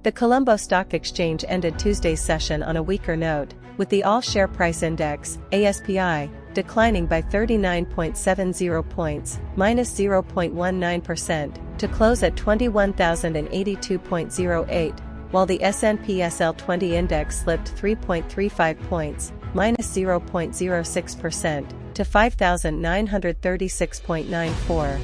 The Colombo Stock Exchange ended Tuesday's session on a weaker note, with the All-Share Price Index, ASPI, declining by 39.70 points, minus 0.19%, to close at 21,082.08, while the S&P SL 20 index slipped 3.35 points, minus 0.06%, to 5,936.94.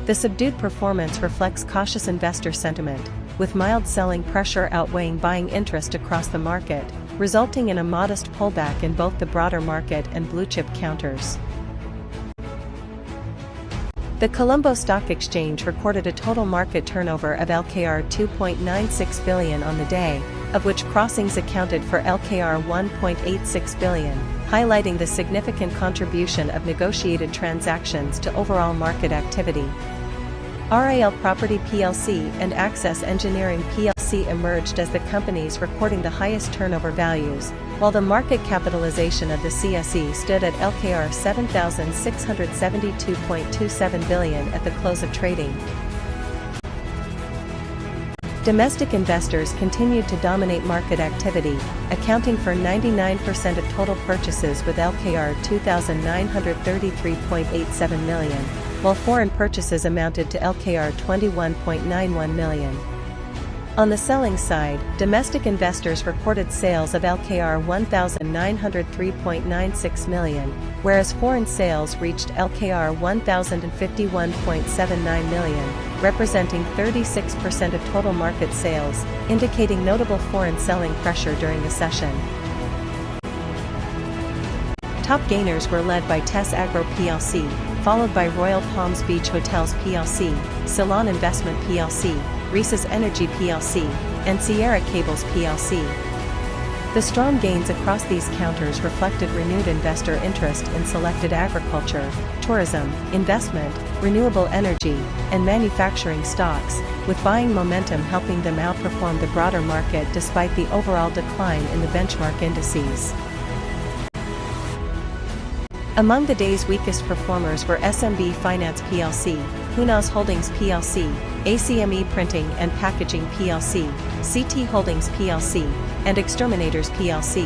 The subdued performance reflects cautious investor sentiment, with mild selling pressure outweighing buying interest across the market, resulting in a modest pullback in both the broader market and blue-chip counters. The Colombo Stock Exchange recorded a total market turnover of LKR 2.96 billion on the day, of which crossings accounted for LKR 1.86 billion, highlighting the significant contribution of negotiated transactions to overall market activity. RIL Property plc and Access Engineering plc emerged as the companies recording the highest turnover values, while the market capitalization of the CSE stood at LKR 7,672.27 billion at the close of trading. Domestic investors continued to dominate market activity, accounting for 99% of total purchases with LKR 2,933.87 million, while foreign purchases amounted to LKR 21.91 million. On the selling side, domestic investors recorded sales of LKR 1,903.96 million, whereas foreign sales reached LKR 1,051.79 million, representing 36% of total market sales, indicating notable foreign selling pressure during the session. Top gainers were led by TES Agro plc, followed by Royal Palms Beach Hotels plc, Ceylon Investment plc, Resus Energy plc, and Sierra Cables plc. The strong gains across these counters reflected renewed investor interest in selected agriculture, tourism, investment, renewable energy, and manufacturing stocks, with buying momentum helping them outperform the broader market despite the overall decline in the benchmark indices. Among the day's weakest performers were SMB Finance plc, Hunas Holdings plc, ACME Printing and Packaging plc, CT Holdings plc, and Exterminators plc.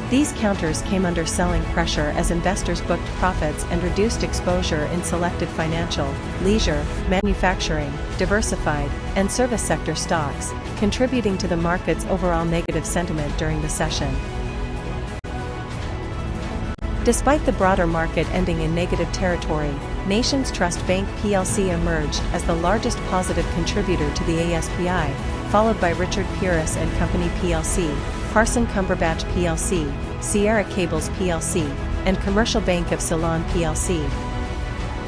These counters came under selling pressure as investors booked profits and reduced exposure in selected financial, leisure, manufacturing, diversified, and service sector stocks, contributing to the market's overall negative sentiment during the session. Despite the broader market ending in negative territory, Nations Trust Bank plc emerged as the largest positive contributor to the ASPI, followed by Richard Pearse and Company plc, Parson Cumberbatch plc, Sierra Cables plc, and Commercial Bank of Ceylon plc.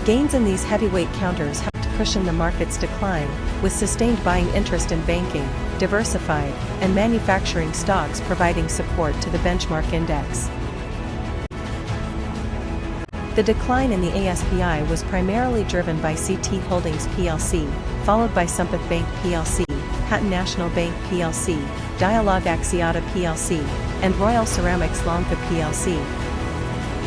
Gains in these heavyweight counters helped cushion the market's decline, with sustained buying interest in banking, diversified, and manufacturing stocks providing support to the benchmark index. The decline in the ASPI was primarily driven by CT Holdings plc, followed by Sampath Bank plc, Hatton National Bank plc, Dialog Axiata plc, and Royal Ceramics Lanka plc.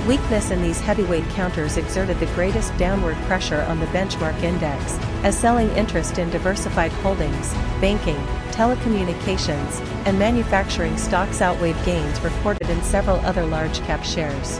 Weakness in these heavyweight counters exerted the greatest downward pressure on the benchmark index, as selling interest in diversified holdings, banking, telecommunications, and manufacturing stocks outweighed gains recorded in several other large-cap shares.